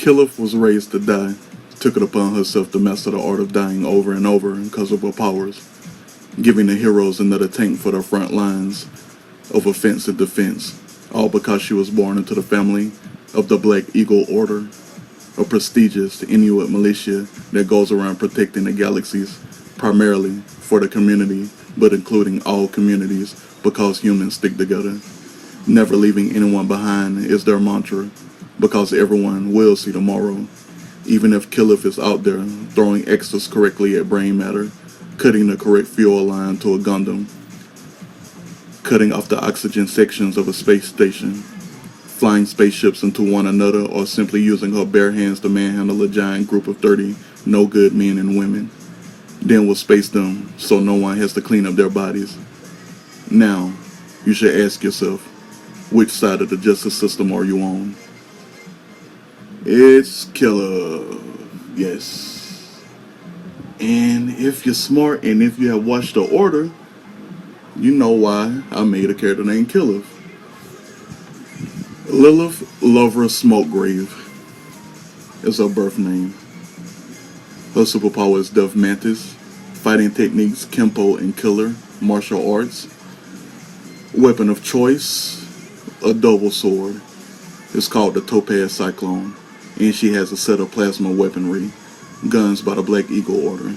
Killith was raised to die, took it upon herself to master the art of dying over and over because of her powers, giving the heroes another tank for the front lines of offensive defense, all because she was born into the family of the Black Eagle Order, a prestigious Inuit militia that goes around protecting the galaxies, primarily for the community, but including all communities because humans stick together. Never leaving anyone behind is their mantra, because everyone will see tomorrow, even if Killith is out there throwing extras correctly at brain matter, cutting the correct fuel line to a gundam, cutting off the oxygen sections of a space station, flying spaceships into one another, or simply using her bare hands to manhandle a giant group of 30 no-good men and women. Then we'll space them so no one has to clean up their bodies. Now, you should ask yourself, which side of the justice system are you on? It's Killith, yes. And if you're smart and if you have watched The Order, you know why I made a character named Killith. Lilith Lover Smokegrave is her birth name. Her superpower is Death Mantis, fighting techniques Kempo and Killer, martial arts. Weapon of choice, a double sword. It's called the Topaz Cyclone, and she has a set of plasma weaponry, guns by the Black Eagle Order.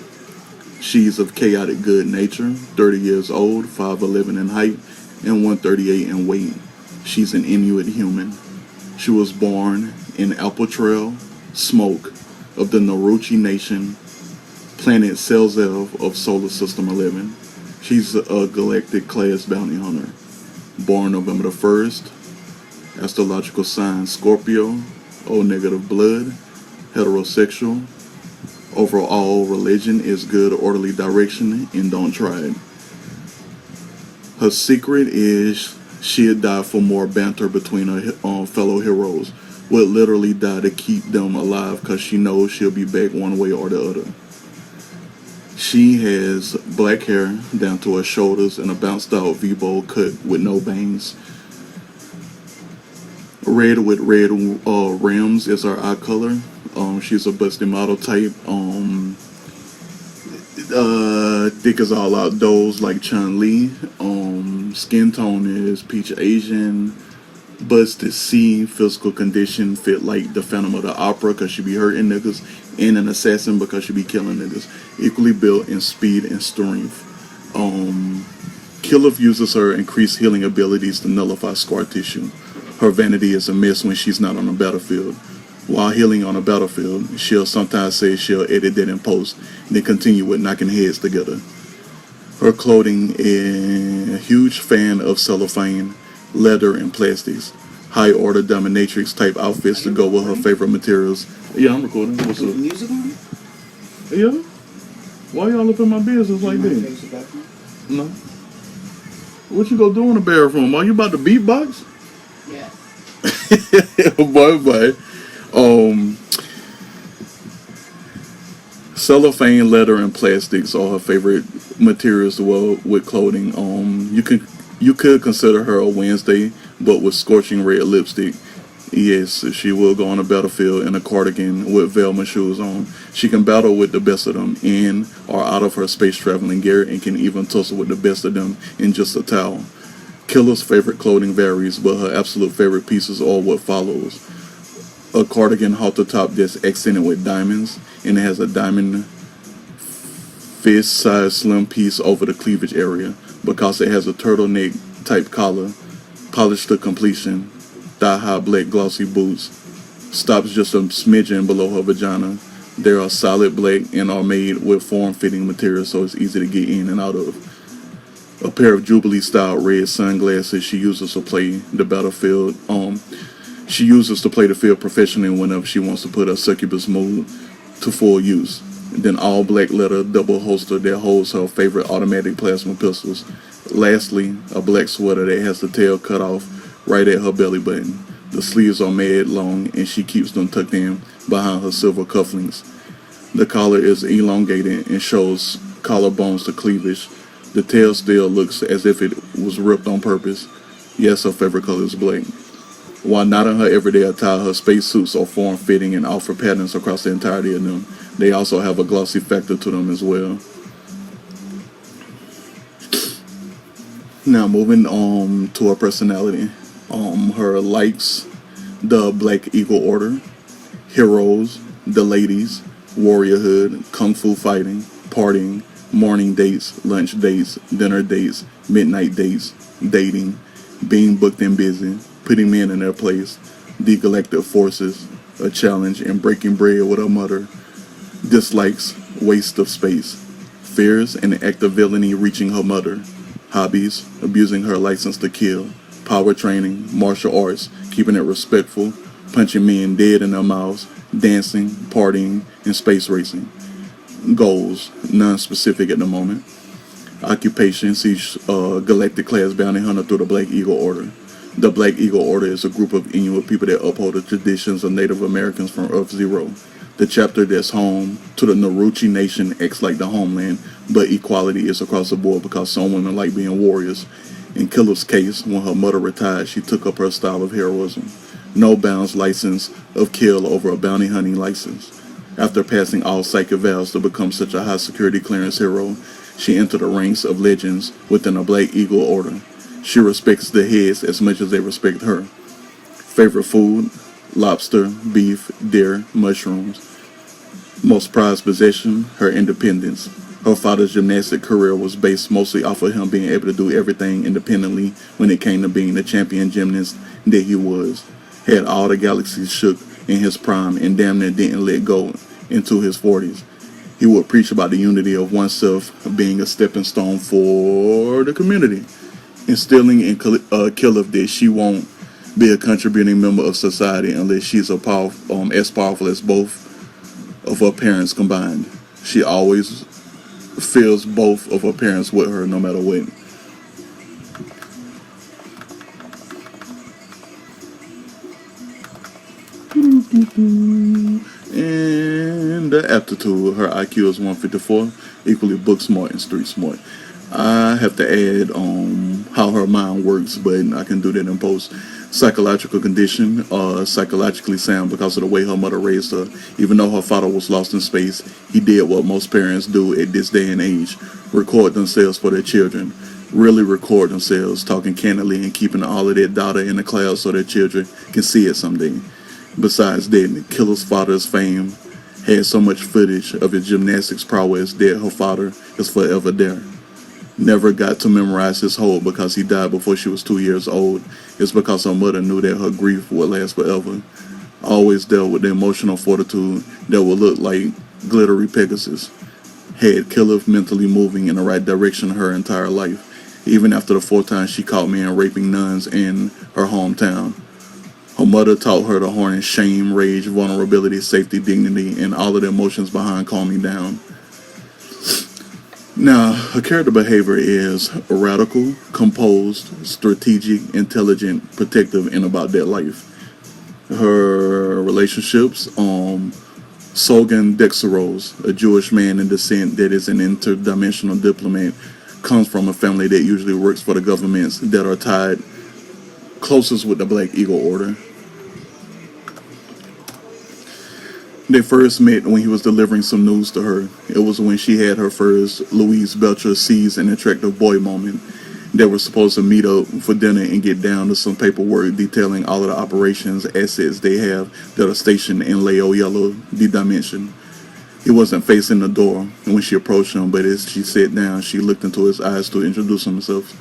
She's of chaotic good nature, 30 years old, 5'11" in height, and 138 in weight. She's an Inuit human. She was born in Apple Trail, Smoke, of the Naruchi Nation, planet Selzev of Solar System 11. She's a galactic class bounty hunter. Born November the 1st, astrological sign Scorpio, O negative blood, heterosexual. Overall religion is good orderly direction and don't try it. Her secret is she'd die for more banter between her fellow heroes. Would literally die to keep them alive because she knows she'll be back one way or the other. She has black hair down to her shoulders and a bounced out V-bow cut with no bangs. Red with red rims is her eye color. She's a busty model type. Thick as all outdoors like Chun-Li. Skin tone is peach Asian. Busted C. Physical condition fit like the Phantom of the Opera because she be hurting niggas. And an assassin because she be killing niggas. Equally built in speed and strength. Killith uses her increased healing abilities to nullify scar tissue. Her vanity is a mess when she's not on the battlefield. While healing on a battlefield, she'll sometimes say she'll edit that in post, then continue with knocking heads together. Her clothing is a huge fan of cellophane, leather, and plastics. High order dominatrix type outfits to go with her favorite materials. Yeah, I'm recording. What's up? Music on? Yeah? Why y'all up in my business like that? No. What you go do in the bathroom? Are you about to beatbox? Yeah. Boy. Cellophane, leather, and plastics are her favorite materials to wear with clothing. You could consider her a Wednesday, but with scorching red lipstick. Yes, she will go on a battlefield in a cardigan with Velma shoes on. She can battle with the best of them in or out of her space traveling gear and can even tussle with the best of them in just a towel. Killer's favorite clothing varies, but her absolute favorite pieces are what follows. A cardigan halter top that's accented with diamonds, and it has a diamond fist-sized slim piece over the cleavage area because it has a turtleneck type collar, polished to completion, thigh-high black glossy boots, stops just a smidgen below her vagina. They are solid black and are made with form-fitting material so it's easy to get in and out of. A pair of Jubilee-style red sunglasses she uses to play the battlefield. She uses to play the field professionally whenever she wants to put her Succubus Mode to full use. Then all black leather double holster that holds her favorite automatic plasma pistols. Lastly, a black sweater that has the tail cut off right at her belly button. The sleeves are mad long and she keeps them tucked in behind her silver cufflinks. The collar is elongated and shows collarbones to cleavage. The tail still looks as if it was ripped on purpose. Yes, her favorite color is black. While not in her everyday attire, her spacesuits are form-fitting and offer patterns across the entirety of them. They also have a glossy factor to them as well. Now moving to her personality. Her likes: the Black Eagle Order, heroes, the ladies, warriorhood, kung fu fighting, partying, morning dates, lunch dates, dinner dates, midnight dates, dating, being booked and busy, putting men in their place, the galactic forces, a challenge, and breaking bread with her mother. Dislikes: waste of space, fears and the act of villainy reaching her mother. Hobbies: abusing her license to kill, power training, martial arts, keeping it respectful, punching men dead in their mouths, dancing, partying, and space racing. Goals: non-specific at the moment. Occupation: she's a galactic class bounty hunter through the Black Eagle Order. The Black Eagle Order is a group of Inuit people that uphold the traditions of Native Americans from Earth Zero. The chapter that's home to the Naruchi Nation acts like the homeland, but equality is across the board because some women like being warriors. In Killith's case, when her mother retired, she took up her style of heroism. No bounds license of kill over a bounty hunting license. After passing all psychic vows to become such a high security clearance hero, she entered the ranks of legends within the Black Eagle Order. She respects the heads as much as they respect her. Favorite food: lobster, beef, deer, mushrooms. Most prized possession: her independence. Her father's gymnastic career was based mostly off of him being able to do everything independently when it came to being the champion gymnast that he was. Had all the galaxies shook in his prime and damn near didn't let go into his 40s. He would preach about the unity of oneself being a stepping stone for the community, instilling in Killith that she won't be a contributing member of society unless she's as powerful as both of her parents combined. She always feels both of her parents with her no matter what. And the aptitude: her IQ is 154, equally book smart and street smart. I have to add how her mind works, but I can do that in post. Psychological condition: psychologically sound because of the way her mother raised her. Even though her father was lost in space, he did what most parents do at this day and age: record themselves for their children. Really record themselves, talking candidly and keeping all of that data in the cloud so their children can see it someday. Besides that, Killith's father's fame had so much footage of his gymnastics prowess that her father is forever there. Never got to memorize his hold because he died before she was 2 years old. It's because her mother knew that her grief would last forever. Always dealt with the emotional fortitude that would look like glittery Pegasus. Had Killith mentally moving in the right direction her entire life, even after the 4 times she caught men raping nuns in her hometown. Her mother taught her to harness shame, rage, vulnerability, safety, dignity, and all of the emotions behind calming down. Now, her character behavior is radical, composed, strategic, intelligent, protective, and about that life. Her relationships: Solgan Dexeros, a Jewish man in descent that is an interdimensional diplomat, comes from a family that usually works for the governments that are tied closest with the Black Eagle Order. They first met when he was delivering some news to her. It was when she had her first Louise Belcher sees an attractive boy moment. They were supposed to meet up for dinner and get down to some paperwork detailing all of the operations assets they have that are stationed in Leo Yellow, the dimension. He wasn't facing the door when she approached him, but as she sat down, she looked into his eyes to introduce himself.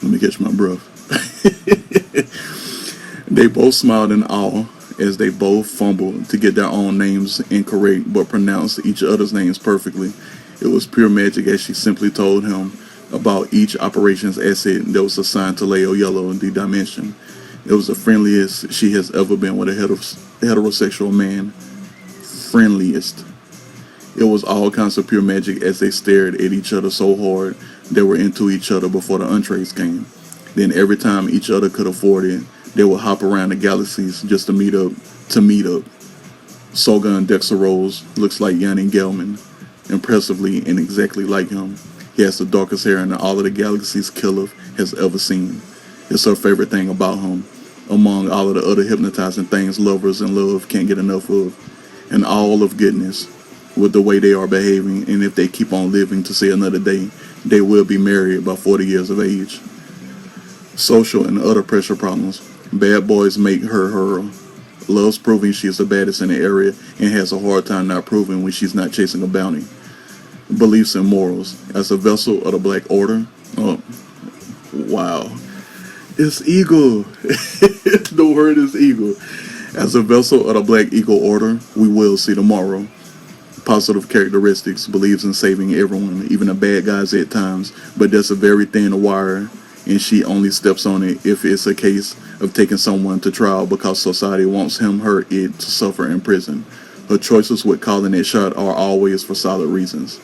Let me catch my breath. They both smiled in awe as they both fumbled to get their own names incorrect but pronounced each other's names perfectly. It was pure magic as she simply told him about each operations asset that was assigned to Leo Yellow in the dimension. It was the friendliest she has ever been with a heterosexual man. Friendliest. It was all kinds of pure magic as they stared at each other so hard they were into each other before the entrees came. Then every time each other could afford it, they would hop around the galaxies just to meet up. Solgan Dexeros looks like Yanni Gelman, impressively and exactly like him. He has the darkest hair in all of the galaxies Killith has ever seen. It's her favorite thing about him, among all of the other hypnotizing things lovers in love can't get enough of. And all of goodness, with the way they are behaving, and if they keep on living to see another day, they will be married by 40 years of age. Social and other pressure problems. Bad boys make her loves proving she is the baddest in the area and has a hard time not proving when she's not chasing a bounty. Beliefs and morals. As a vessel of the Black Order, oh, wow. It's eagle. The word is eagle. As a vessel of the Black Eagle Order, we will see tomorrow. Positive characteristics, believes in saving everyone, even the bad guys at times, but that's a very thin wire, and she only steps on it if it's a case of taking someone to trial because society wants him, her, it to suffer in prison. Her choices with calling it shot are always for solid reasons.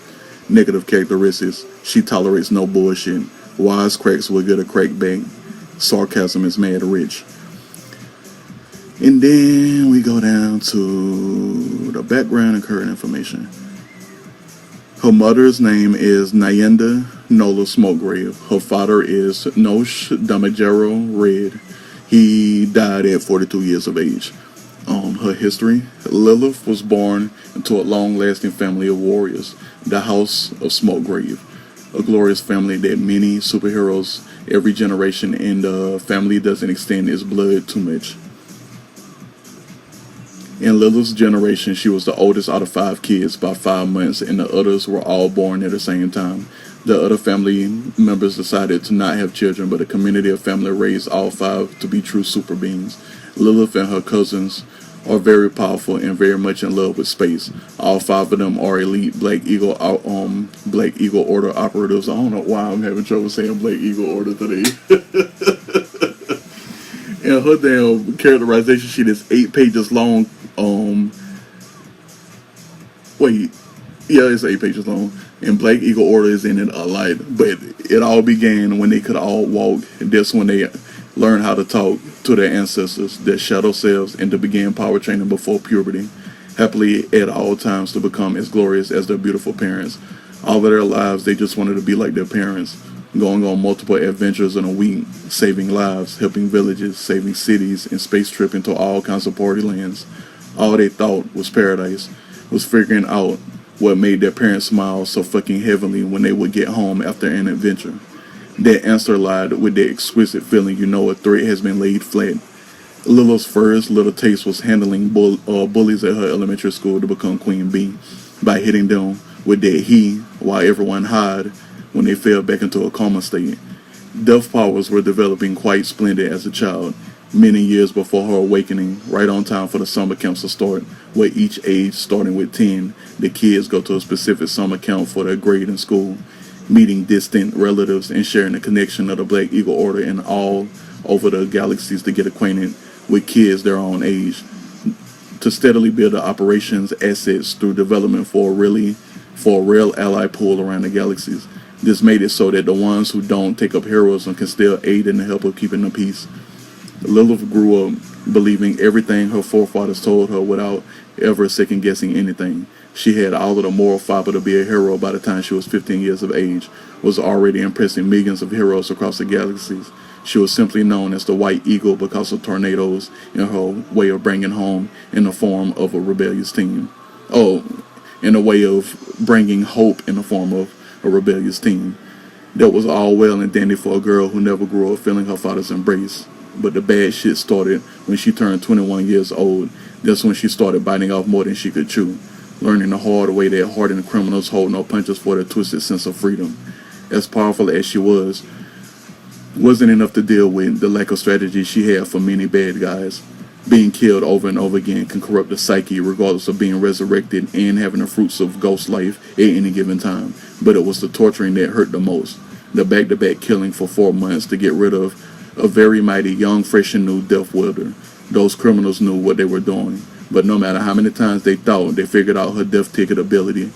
Negative characteristics, she tolerates no bullshit. Wisecracks will get a crack back. Sarcasm is mad rich. And then we go down to the background and current information. Her mother's name is Nyenda Nola Smokegrave. Her father is Nosh Damajero Red. He died at 42 years of age. Her history. Lilith was born into a long-lasting family of warriors, the House of Smokegrave, a glorious family that many superheroes every generation, and the family doesn't extend its blood too much. In Lilith's generation, she was the oldest out of 5 kids by 5 months, and the others were all born at the same time. The other family members decided to not have children, but a community of family raised all 5 to be true super beings. Lilith and her cousins are very powerful and very much in love with space. All 5 of them are elite Black Eagle Order operatives. I don't know why I'm having trouble saying Black Eagle Order today. And her damn characterization sheet is 8 pages long. It's 8 pages long. And Black Eagle Order is in it a lot. But it all began when they could all walk. That's when they learned how to talk to their ancestors, their shadow selves, and to begin power training before puberty. Happily at all times to become as glorious as their beautiful parents. All of their lives, they just wanted to be like their parents. Going on multiple adventures in a week, saving lives, helping villages, saving cities, and space tripping to all kinds of party lands. All they thought was paradise, was figuring out what made their parents smile so fucking heavily when they would get home after an adventure. That answer lied with the exquisite feeling you know a thread has been laid flat. Lilith's first little taste was handling bullies at her elementary school to become Queen Bee by hitting them with that he, while everyone hid when they fell back into a coma state. Death powers were developing quite splendid as a child, many years before her awakening, right on time for the summer camps to start, where each age, starting with 10, the kids go to a specific summer camp for their grade in school, meeting distant relatives and sharing the connection of the Black Eagle Order and all over the galaxies to get acquainted with kids their own age, to steadily build the operations assets through development for a real ally pool around the galaxies. This made it so that the ones who don't take up heroism can still aid in the help of keeping the peace. Lilith grew up believing everything her forefathers told her without ever second-guessing anything. She had all of the moral fiber to be a hero by the time she was 15 years of age, was already impressing millions of heroes across the galaxies. She was simply known as the White Eagle because of tornadoes and her way of bringing home in the form of a rebellious team. In a way of bringing hope in the form of a rebellious team. That was all well and dandy for a girl who never grew up feeling her father's embrace. But the bad shit started when she turned 21 years old. That's when she started biting off more than she could chew, learning the hard way that hardened criminals hold no punches for their twisted sense of freedom. As powerful as she wasn't enough to deal with the lack of strategy she had for many bad guys. Being killed over and over again can corrupt the psyche regardless of being resurrected and having the fruits of ghost life at any given time. But it was the torturing that hurt the most. The back-to-back killing for 4 months to get rid of a very mighty young, fresh and new death wielder. Those criminals knew what they were doing. But no matter how many times they thought they figured out her death ticket ability,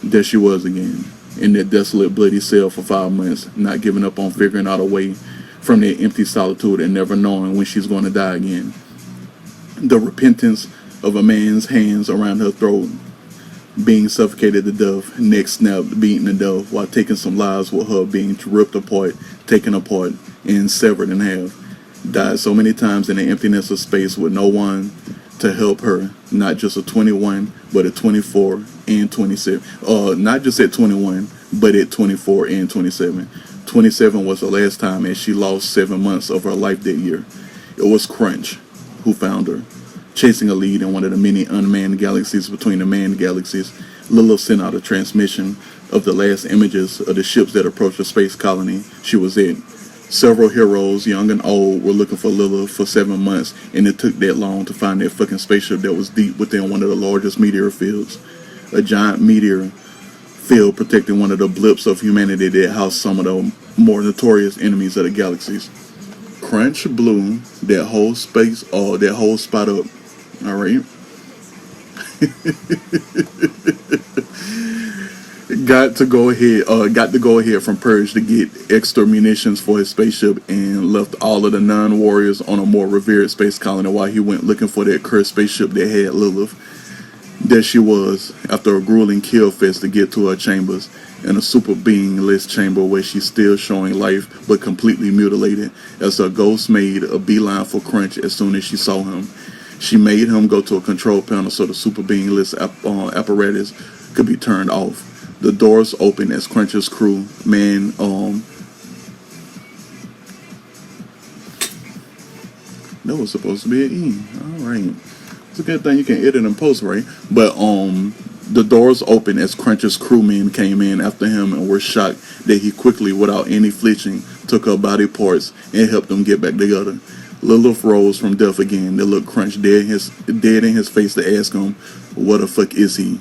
there she was again, in that desolate, bloody cell for 5 months, not giving up on figuring out a way from that empty solitude and never knowing when she's going to die again. The repentance of a man's hands around her throat, being suffocated to death, neck snapped, beaten to death, while taking some lives with her being ripped apart, taken apart, and severed in half. Died so many times in the emptiness of space with no one to help her, not just at 21, but at 24 and 27. Not just at 21, but at 24 and 27. 27 was the last time, and she lost 7 months of her life that year. It was Crunch who found her, chasing a lead in one of the many unmanned galaxies between the manned galaxies. Lilith sent out a transmission of the last images of the ships that approached the space colony she was in. Several heroes, young and old, were looking for Lilith for 7 months, and it took that long to find that fucking spaceship that was deep within one of the largest meteor fields. A giant meteor field protecting one of the blips of humanity that housed some of the more notorious enemies of the galaxies. Crunch blew that whole spot up. Alright. Got to go ahead from Purge to get extra munitions for his spaceship, and left all of the non-warriors on a more revered space colony while he went looking for that cursed spaceship that had Lilith. There she was, after a grueling kill fest to get to her chambers, in a super being-less chamber where she's still showing life but completely mutilated, as her ghost made a beeline for Crunch as soon as she saw him. She made him go to a control panel so the super being-less apparatus could be turned off. The doors opened as Crunch's crew, that was supposed to be an E. Alright. It's a good thing you can edit and post, right? But the doors opened as Crunch's crewmen came in after him and were shocked that he quickly, without any flinching, took her body parts and helped them get back together. Lilith rose from death again. They looked Crunch dead in his face to ask him, what the fuck is he?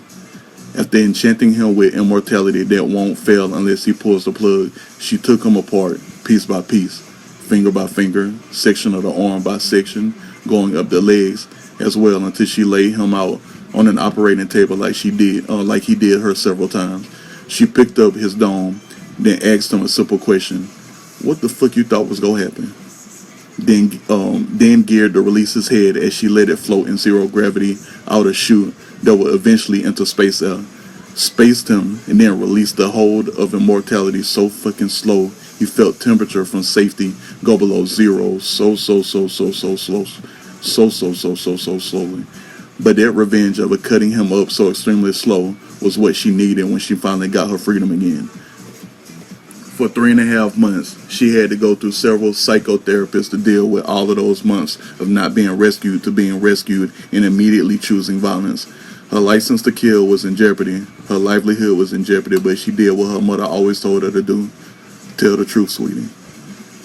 After enchanting him with immortality that won't fail unless he pulls the plug, she took him apart, piece by piece, finger by finger, section of the arm by section, going up the legs as well until she laid him out on an operating table like he did her several times. She picked up his dome, then asked him a simple question: "What the fuck you thought was gonna happen?" Then geared to release his head as she let it float in zero gravity out a chute that would eventually enter space air. Spaced him and then released the hold of immortality so fucking slow he felt temperature from safety go below zero so slowly. But that revenge of it cutting him up so extremely slow was what she needed when she finally got her freedom again. For 3.5 months, she had to go through several psychotherapists to deal with all of those months of not being rescued to being rescued and immediately choosing violence. Her license to kill was in jeopardy. Her livelihood was in jeopardy, but she did what her mother always told her to do. Tell the truth, sweetie.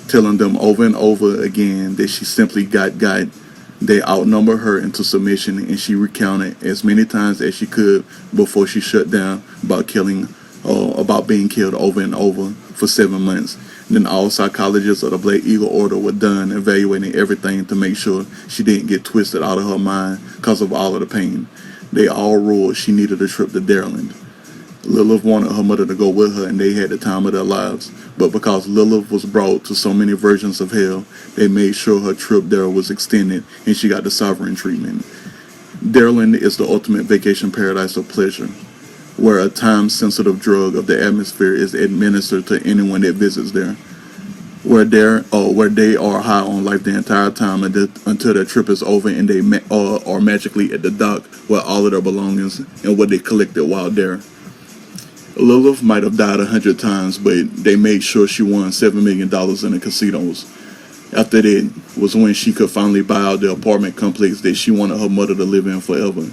Telling them over and over again that she simply got. They outnumbered her into submission, and she recounted as many times as she could before she shut down about being killed over and over for 7 months. Then all psychologists of the Black Eagle Order were done evaluating everything to make sure she didn't get twisted out of her mind because of all of the pain. They all ruled she needed a trip to Darland. Lilith wanted her mother to go with her, and they had the time of their lives. But because Lilith was brought to so many versions of hell, they made sure her trip there was extended and she got the sovereign treatment. Darland is the ultimate vacation paradise of pleasure, where a time-sensitive drug of the atmosphere is administered to anyone that visits there. Where they are high on life the entire time until their trip is over and they are magically at the dock with all of their belongings and what they collected while there. Lilith might have died 100 times, but they made sure she won $7 million in the casinos. After that was when she could finally buy out the apartment complex that she wanted her mother to live in forever.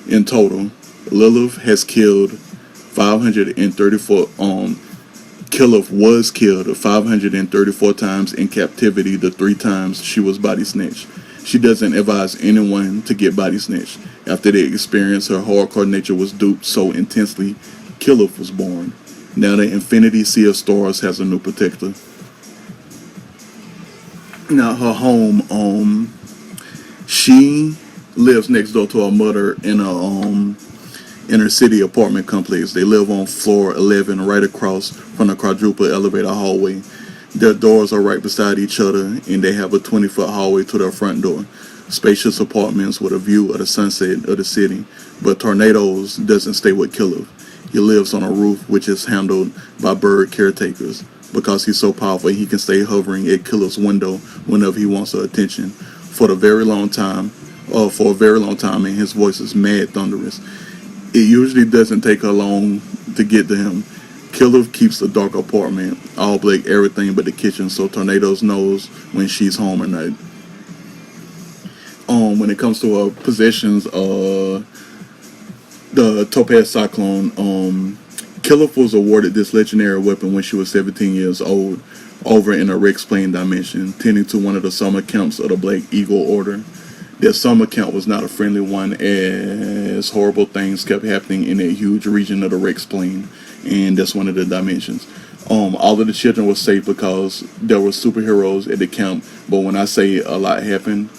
In total, Lilith has killed 534. Killith was killed 534 times in captivity the 3 times she was body snatched. She doesn't advise anyone to get body snatched. After the experience, her hardcore nature was duped so intensely, Killith was born. Now the infinity sea of stars has a new protector. Now her home, she lives next door to her mother in her city apartment complex. They live on floor 11, right across from the quadruple elevator hallway. Their doors are right beside each other, and they have a 20-foot hallway to their front door. Spacious apartments with a view of the sunset of the city. But tornadoes doesn't stay with Killith. He lives on a roof which is handled by bird caretakers. because he's so powerful. He can stay hovering at Killith's window whenever he wants her attention for a very long time, and his voice is mad thunderous. It usually doesn't take her long to get to him. Killith keeps the dark apartment, all black everything but the kitchen, so Tornadoes knows when she's home or not. When it comes to her possessions, the Topaz Cyclone, Killith was awarded this legendary weapon when she was 17 years old, over in a Rex Plane dimension, tending to one of the summer camps of the Black Eagle Order. Their summer camp was not a friendly one, as horrible things kept happening in that huge region of the Rex Plane, and that's one of the dimensions. All of the children were safe because there were superheroes at the camp, but when I say a lot happened.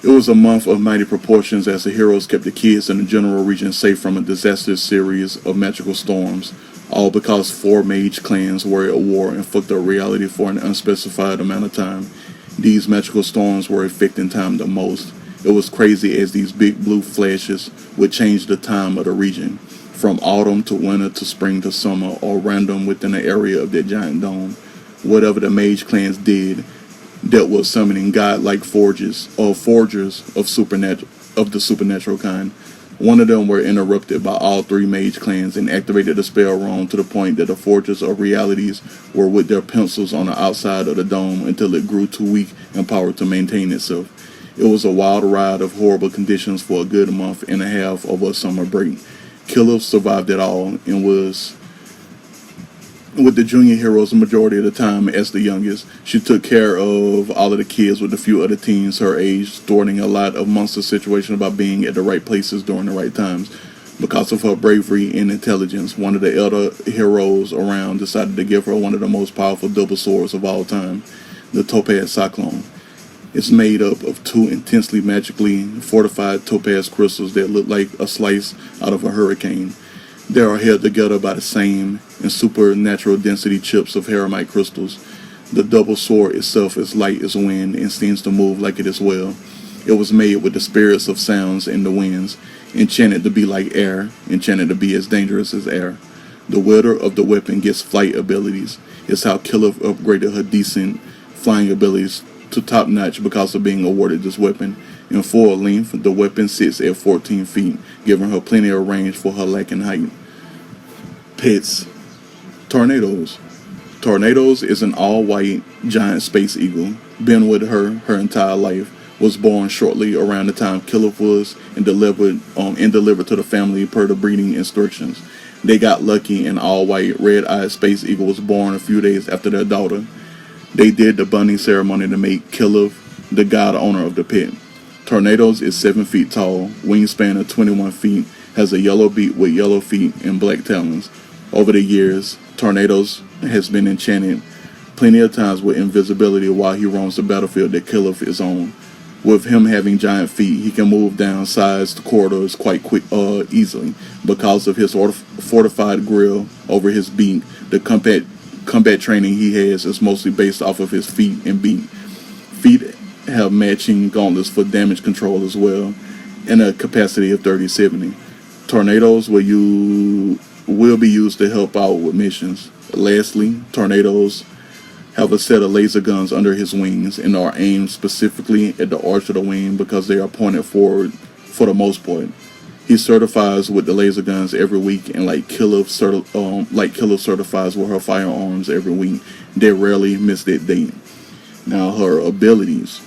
It was a month of mighty proportions as the heroes kept the kids in the general region safe from a disastrous series of magical storms, all because 4 mage clans were at war and fucked up reality for an unspecified amount of time. These magical storms were affecting time the most. It was crazy as these big blue flashes would change the time of the region, from autumn to winter to spring to summer, or random within the area of that giant dome. Whatever the mage clans did, that was summoning godlike forgers of the supernatural kind. One of them were interrupted by all 3 mage clans and activated the spell wrong, to the point that the forgers of realities were with their pencils on the outside of the dome until it grew too weak and power to maintain itself. It was a wild ride of horrible conditions for a good month and a half of a summer break. Killith survived it all and was with the junior heroes the majority of the time as the youngest. She took care of all of the kids with a few other teens her age, thwarting a lot of monster situations by being at the right places during the right times. Because of her bravery and intelligence, one of the elder heroes around decided to give her one of the most powerful double swords of all time, the Topaz Cyclone. It's made up of 2 intensely magically fortified topaz crystals that look like a slice out of a hurricane. They are held together by the same and supernatural density chips of Haramite crystals. The double sword itself is light as wind and seems to move like it as well. It was made with the spirits of sounds and the winds, enchanted to be like air, enchanted to be as dangerous as air. The wielder of the weapon gets flight abilities. It's how Killith upgraded her decent flying abilities to top notch because of being awarded this weapon. In full length, the weapon sits at 14 feet, giving her plenty of range for her lacking height. Pets. Tornadoes. Tornadoes is an all-white giant space eagle. Been with her entire life. Was born shortly around the time Killith was and delivered to the family per the breeding instructions. They got lucky and all-white red-eyed space eagle was born a few days after their daughter. They did the bonding ceremony to make Killith the god owner of the pet. Tornadoes is 7 feet tall, wingspan of 21 feet, has a yellow beak with yellow feet and black talons. Over the years, Tornadoes has been enchanted plenty of times with invisibility while he roams the battlefield that Killith is on. With him having giant feet, he can move down sized corridors quite easily. Because of his fortified grill over his beak, the combat training he has is mostly based off of his feet and beak. Feet have matching gauntlets for damage control as well, and a capacity of 30-70. Tornadoes will be used to help out with missions. Lastly, Tornadoes have a set of laser guns under his wings and are aimed specifically at the arch of the wing because they are pointed forward for the most part. He certifies with the laser guns every week, and like Killith certifies with her firearms every week, they rarely miss that date. Now, her abilities.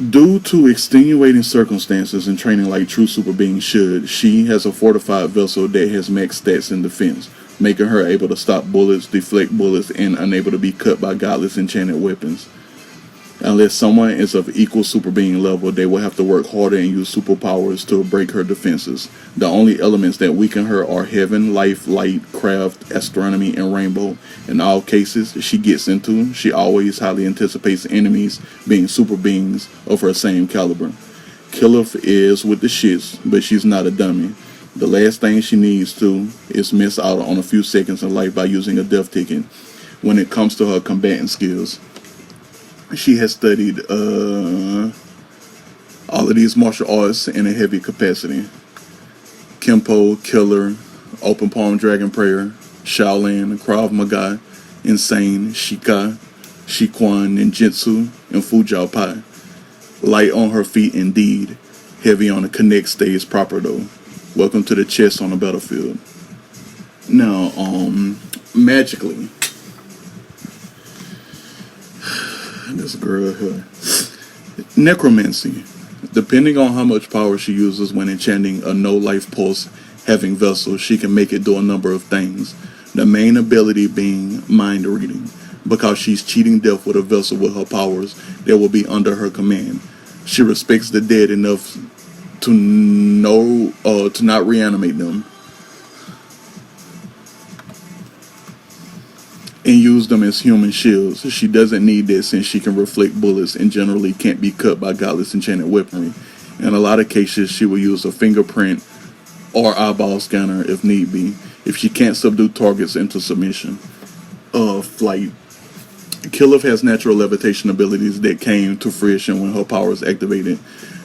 Due to extenuating circumstances and training like true super beings should, she has a fortified vessel that has max stats in defense, making her able to stop bullets, deflect bullets, and unable to be cut by godless enchanted weapons. Unless someone is of equal super being level, they will have to work harder and use superpowers to break her defenses. The only elements that weaken her are heaven, life, light, craft, astronomy, and rainbow. In all cases she gets into, she always highly anticipates enemies being super beings of her same caliber. Killith is with the shits, but she's not a dummy. The last thing she needs to is miss out on a few seconds in life by using a death ticket. When it comes to her combatant skills, she has studied all of these martial arts in a heavy capacity. Kempo, Killer, Open Palm Dragon Prayer, Shaolin, Krav Maga, Insane, Shika, Shiquan, Ninjutsu, and Fujao Pai. Light on her feet indeed, heavy on the connect stage proper though. Welcome to the chest on the battlefield. Now, magically, this girl here, Necromancy. Depending on how much power she uses when enchanting a no-life pulse having vessel, she can make it do a number of things. The main ability being mind reading, because she's cheating death with a vessel with her powers that will be under her command. She respects the dead enough to not reanimate them and use them as human shields. She doesn't need this since she can reflect bullets and generally can't be cut by godless enchanted weaponry. In a lot of cases, she will use a fingerprint or eyeball scanner if need be, if she can't subdue targets into submission. Flight. Killith has natural levitation abilities that came to fruition when her powers activated.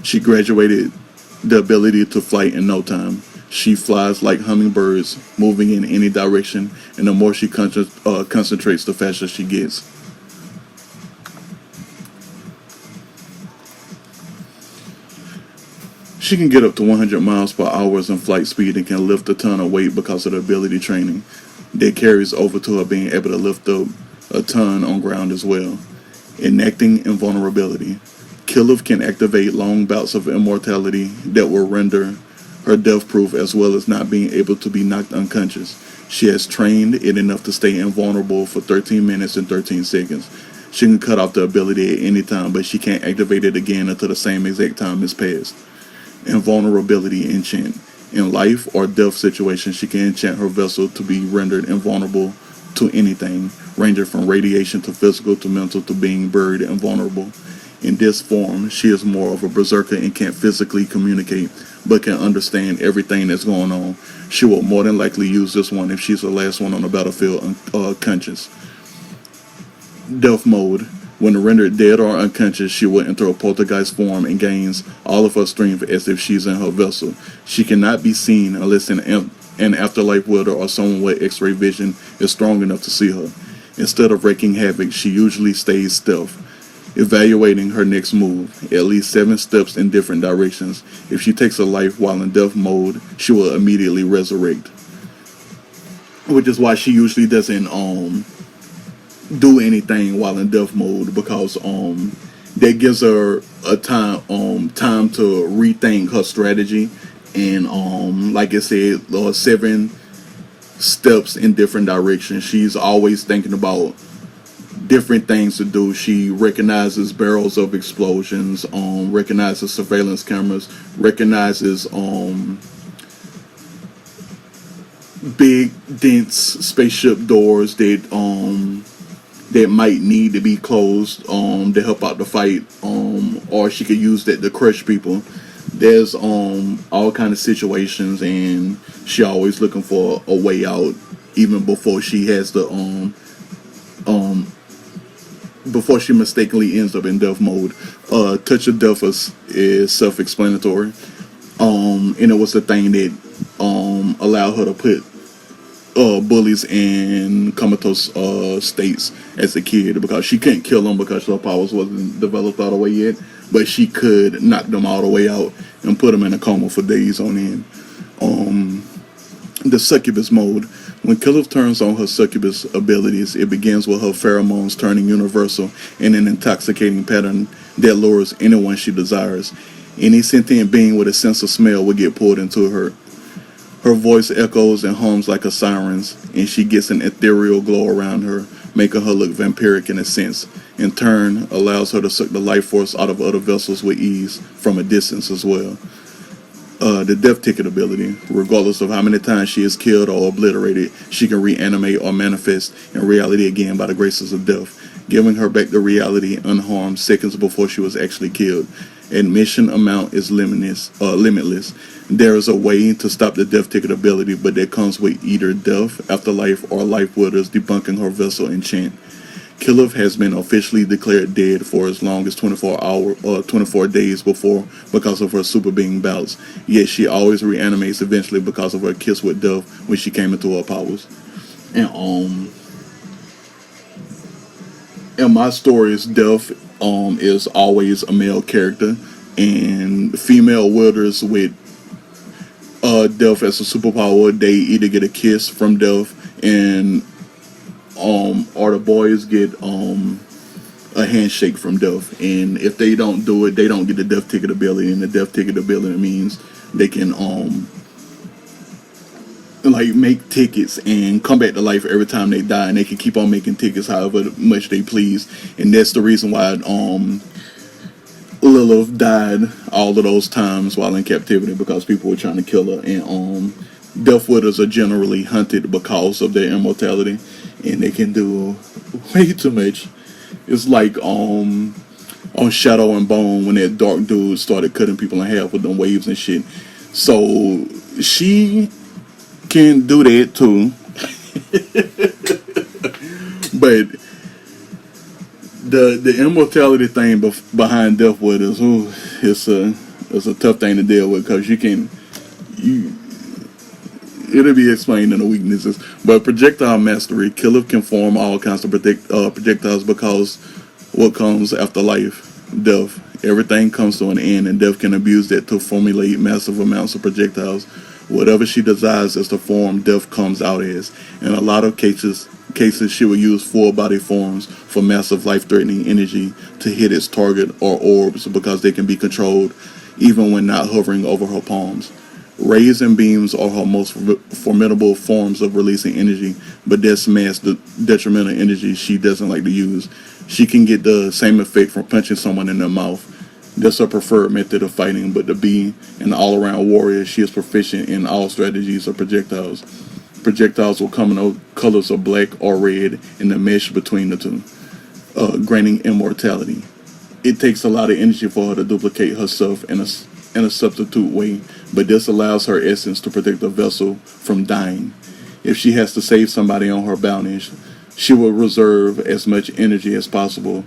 She graduated the ability to flight in no time. She flies like hummingbirds, moving in any direction, and the more she concentrates, the faster she gets. She can get up to 100 miles per hour in flight speed and can lift a ton of weight because of the ability training that carries over to her being able to lift up a ton on ground as well. Enacting invulnerability. Killith can activate long bouts of immortality that will render her death-proof as well as not being able to be knocked unconscious. She has trained it enough to stay invulnerable for 13 minutes and 13 seconds. She can cut off the ability at any time, but she can't activate it again until the same exact time has passed. Invulnerability enchant. In life or death situations, she can enchant her vessel to be rendered invulnerable to anything, ranging from radiation to physical to mental to being buried invulnerable. In this form, she is more of a berserker and can't physically communicate, but can understand everything that's going on. She will more than likely use this one if she's the last one on the battlefield unconscious. Death mode. When rendered dead or unconscious, she will enter a poltergeist form and gains all of her strength as if she's in her vessel. She cannot be seen unless an afterlife wielder or someone with X-ray vision is strong enough to see her. Instead of wreaking havoc, she usually stays stealth, evaluating her next move, at least 7 steps in different directions. If she takes a life while in death mode, she will immediately resurrect. Which is why she usually doesn't do anything while in death mode, because that gives her a time to rethink her strategy and like I said, 7 steps in different directions. She's always thinking about different things to do. She recognizes barrels of explosions, recognizes surveillance cameras, recognizes big dense spaceship doors that might need to be closed to help out the fight, or she could use that to crush people. There's all kind of situations, and she always looking for a way out, even before she has the before she mistakenly ends up in death mode. Touch of Death is self-explanatory, and it was the thing that allowed her to put bullies in comatose states as a kid, because she couldn't kill them because her powers wasn't developed all the way yet, but she could knock them all the way out and put them in a coma for days on end. The Succubus Mode. When Killith turns on her Succubus abilities, it begins with her pheromones turning universal in an intoxicating pattern that lures anyone she desires. Any sentient being with a sense of smell will get pulled into her. Her voice echoes and hums like a siren's, and she gets an ethereal glow around her, making her look vampiric in a sense. In turn, allows her to suck the life force out of other vessels with ease from a distance as well. The Death Ticket ability. Regardless of how many times she is killed or obliterated, she can reanimate or manifest in reality again by the graces of death, giving her back to reality unharmed seconds before she was actually killed. Admission amount is limitless. There is a way to stop the Death Ticket ability, but that comes with either death, afterlife, or life wielders debunking her vessel enchant. Killith has been officially declared dead for as long as 24 days before because of her super being bouts, yet she always reanimates eventually because of her kiss with death when she came into her powers. And in my stories, Death is always a male character, and female wielders with Death as a superpower, they either get a kiss from Death, and or the boys get a handshake from Death. And if they don't do it, they don't get the Death Ticket ability. And the Death Ticket ability means they can like make tickets and come back to life every time they die, and they can keep on making tickets however much they please. And that's the reason why Lilith died all of those times while in captivity, because people were trying to kill her. And Death Wielders are generally hunted because of their immortality, and they can do way too much. It's like on Shadow and Bone when that dark dude started cutting people in half with them waves and shit. So she can do that too. But the immortality thing behind Death Wielders, it's a tough thing to deal with, because it'll be explained in the weaknesses. But projectile mastery, Killith can form all kinds of projectiles, because what comes after life, death. Everything comes to an end, and Death can abuse that to formulate massive amounts of projectiles. Whatever she desires as the form, Death comes out as. In a lot of cases she will use full body forms for massive life-threatening energy to hit its target or orbs, because they can be controlled even when not hovering over her palms. Rays and beams are her most formidable forms of releasing energy, but that's mass detrimental energy she doesn't like to use. She can get the same effect from punching someone in the mouth. That's her preferred method of fighting, but to be an all-around warrior, she is proficient in all strategies of projectiles. Projectiles will come in colors of black or red, and the mesh between the two, granting immortality. It takes a lot of energy for her to duplicate herself in a substitute way, but this allows her essence to protect the vessel from dying. If she has to save somebody on her bounty, she will reserve as much energy as possible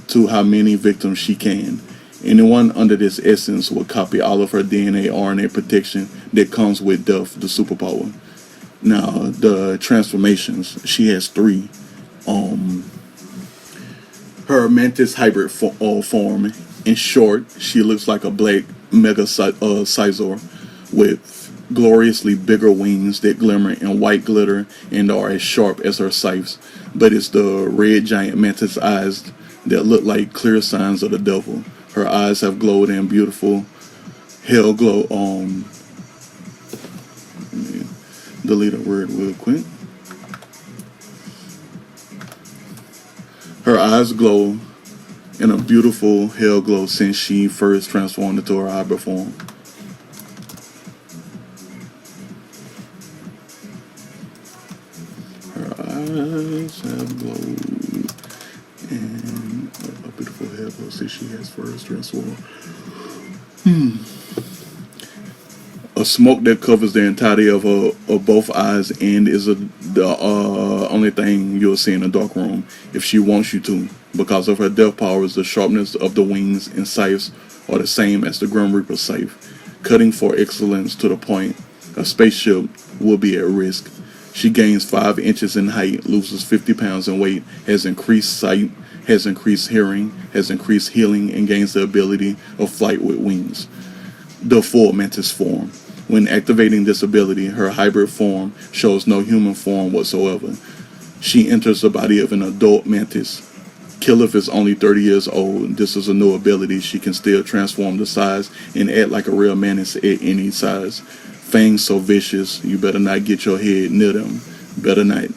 to how many victims she can. Anyone under this essence will copy all of her DNA, RNA protection that comes with Death, the superpower. Now, the transformations, she has 3. Her mantis hybrid form. In short, she looks like a black mega Sizor with gloriously bigger wings that glimmer in white glitter and are as sharp as her scythes. But it's the red giant mantis eyes that look like clear signs of the devil. Her eyes have glowed in beautiful hell glow. Delete a word real quick. Her eyes glow in a beautiful hell glow since she first transformed into her hybrid form. Her eyes have glowed in a beautiful hell glow since she has first transformed. A smoke that covers the entirety of both eyes and is the only thing you'll see in a dark room if she wants you to. Because of her death powers, the sharpness of the wings and scythes are the same as the Grim Reaper's scythe, cutting for excellence to the point a spaceship will be at risk. She gains 5 inches in height, loses 50 pounds in weight, has increased sight, has increased hearing, has increased healing, and gains the ability of flight with wings. The full mantis form. When activating this ability, her hybrid form shows no human form whatsoever. She enters the body of an adult mantis. Killith is only 30 years old. This is a new ability. She can still transform the size and act like a real mantis at any size. Fangs so vicious, you better not get your head near them. Better not.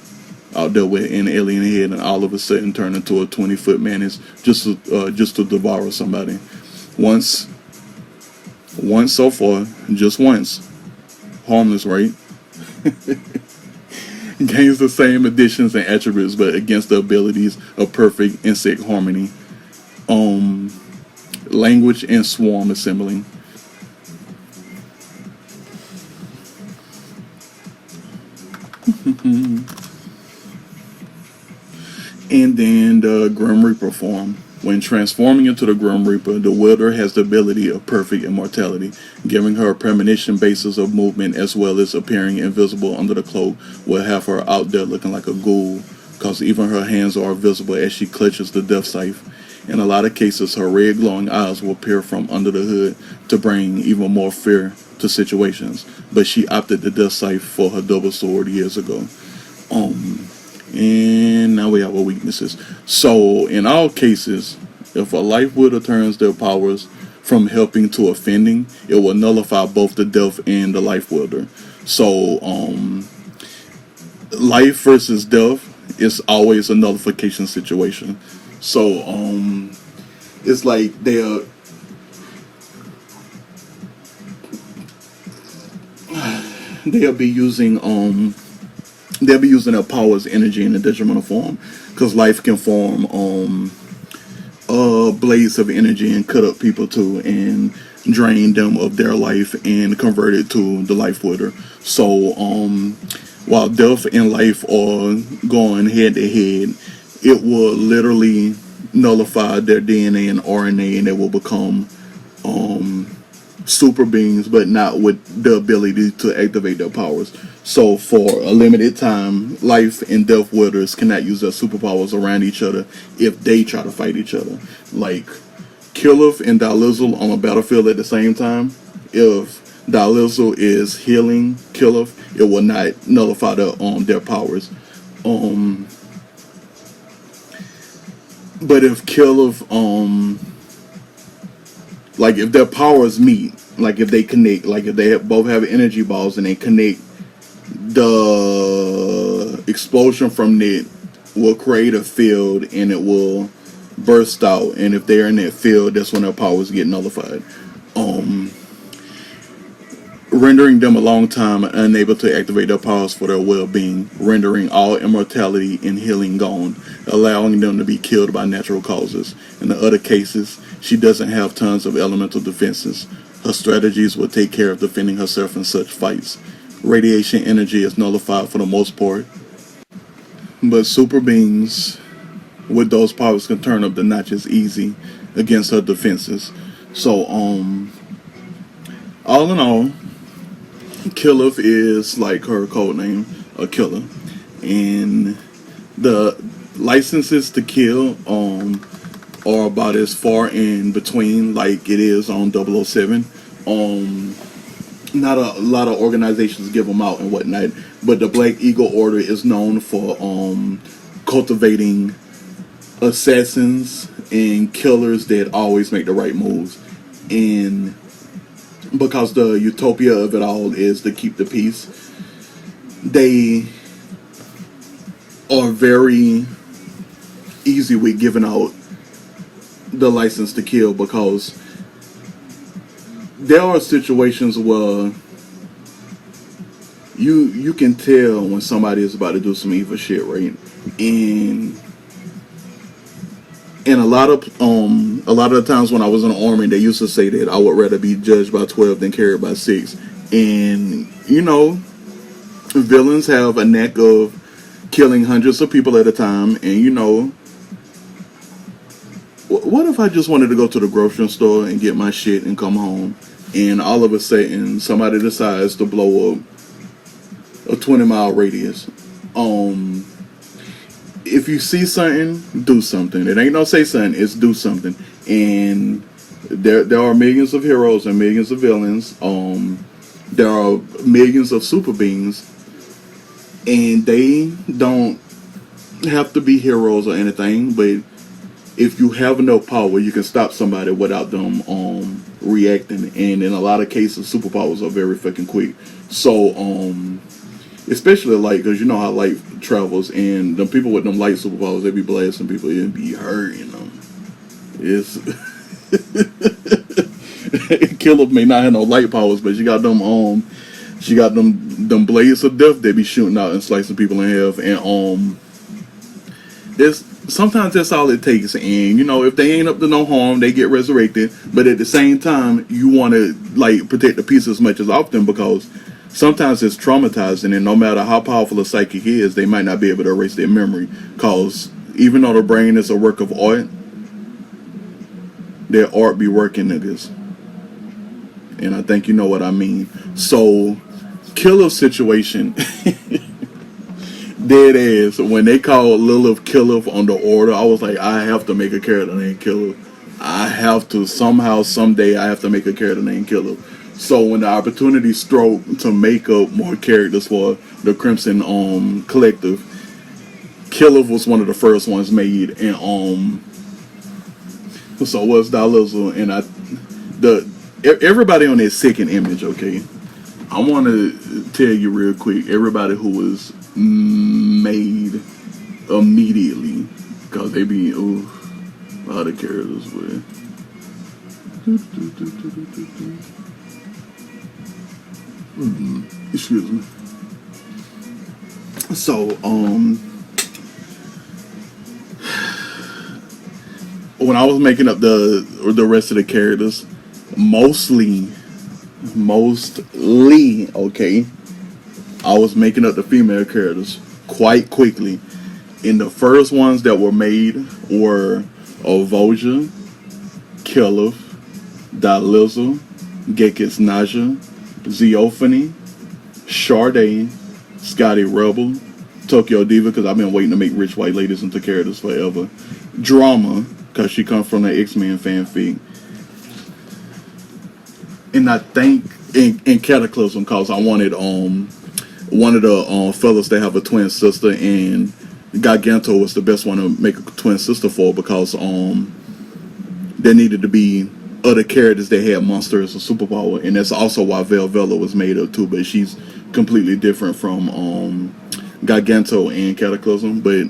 Out there with an alien head and all of a sudden turn into a 20-foot mantis just to devour somebody. Once so far, just once. Harmless, right? Gains the same additions and attributes, but against the abilities of perfect insect harmony. Language and swarm assembling. And then the Grim Reaper form. When transforming into the Grim Reaper, the wielder has the ability of perfect immortality, giving her a premonition basis of movement as well as appearing invisible under the cloak, will have her out there looking like a ghoul, because even her hands are visible as she clutches the death scythe. In a lot of cases, her red glowing eyes will peer from under the hood to bring even more fear to situations, but she opted the death scythe for her double sword years ago. And now we have our weaknesses. So in all cases, if a life wielder turns their powers from helping to offending, it will nullify both the death and the life wielder. So life versus death is always a nullification situation. So it's like they'll be using their powers energy in a detrimental form, because life can form blades of energy and cut up people too and drain them of their life and convert it to the life wielder. So while death and life are going head to head, it will literally nullify their DNA and RNA, and they will become super beings, but not with the ability to activate their powers. So for a limited time, life and death wielders cannot use their superpowers around each other if they try to fight each other. Like Killith and Dalizzle on a battlefield at the same time, if Dalizzle is healing Killith, it will not nullify their powers. But if Killith, like if their powers meet, like if they connect, like if they both have energy balls and they connect, the explosion from it will create a field and it will burst out. And if they're in that field, that's when their powers get nullified. Rendering them a long time unable to activate their powers for their well-being, rendering all immortality and healing gone, allowing them to be killed by natural causes. In the other cases, she doesn't have tons of elemental defenses. Her strategies will take care of defending herself in such fights. Radiation energy is nullified for the most part, but super beings with those powers can turn up the notches easy against her defenses. So all in all, Killith is like her code name, a killer, and the licenses to kill are about as far in between like it is on 007. Not a lot of organizations give them out and whatnot, but the Black Eagle Order is known for cultivating assassins and killers that always make the right moves. And because the utopia of it all is to keep the peace, they are very easy with giving out the license to kill, because there are situations where you can tell when somebody is about to do some evil shit, right? And a lot of the times when I was in the army, they used to say that I would rather be judged by 12 than carried by 6. And you know, villains have a knack of killing hundreds of people at a time. And you know, what if I just wanted to go to the grocery store and get my shit and come home, and all of a sudden somebody decides to blow up a 20-mile radius? If you see something, do something. It ain't no say something, it's do something. And there are millions of heroes and millions of villains. There are millions of super beings, and they don't have to be heroes or anything, but if you have enough power, you can stop somebody without them reacting. And in a lot of cases, superpowers are very fucking quick. So especially light, because you know how light travels, and the people with them light superpowers, they be blasting people and be hurting them. It's Killith may not have no light powers, but she got them blades of death they be shooting out and slicing people in half. And sometimes that's all it takes. And you know, if they ain't up to no harm, they get resurrected. But at the same time, you want to like protect the peace as much as often, because sometimes it's traumatizing, and no matter how powerful a psychic is, they might not be able to erase their memory. Because even though the brain is a work of art, that art be working at this. And I think you know what I mean. So, Killith situation, dead ass. When they called Lilith Killith on the order, I was like, I have to make a character named Killith. I have to somehow, someday, I have to make a character named Killith. So when the opportunity struck to make up more characters for the Crimson Collective, Killith was one of the first ones made, and so was Dalizzle, and everybody on that second image. Okay, I want to tell you real quick, everybody who was made immediately, because they be a lot of characters with. Excuse me. So, when I was making up the rest of the characters, mostly, okay, I was making up the female characters quite quickly. And the first ones that were made were Ovoja, Killith, Dalizzle, Gekis Naja, Zeophany, Sade, Scotty Rebel, Tokyo Diva, because I've been waiting to make rich white ladies into characters forever. Drama, because she comes from the X-Men fanfic. And I think in Cataclysm, because I wanted one of the fellas that have a twin sister, and Garganto was the best one to make a twin sister for, because there needed to be other characters that had monsters or superpower, and that's also why Velvela was made up too, but she's completely different from Garganto and Cataclysm, but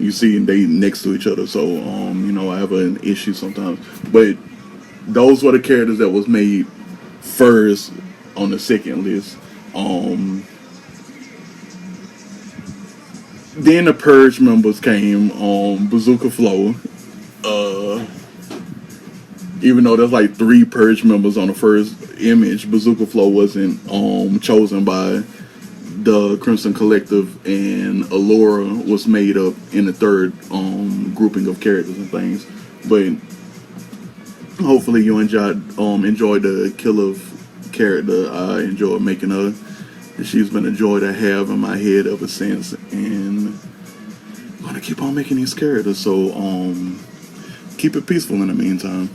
you see they next to each other, so I have an issue sometimes. But those were the characters that was made first on the second list. Then the Purge members came, Bazooka Flow. Even though there's like 3 Purge members on the first image, Bazooka Flow wasn't chosen by the Crimson Collective, and Allura was made up in the third grouping of characters and things. But hopefully you enjoy the Killith character. I enjoyed making her. She's been a joy to have in my head ever since, and I'm gonna keep on making these characters. So keep it peaceful in the meantime.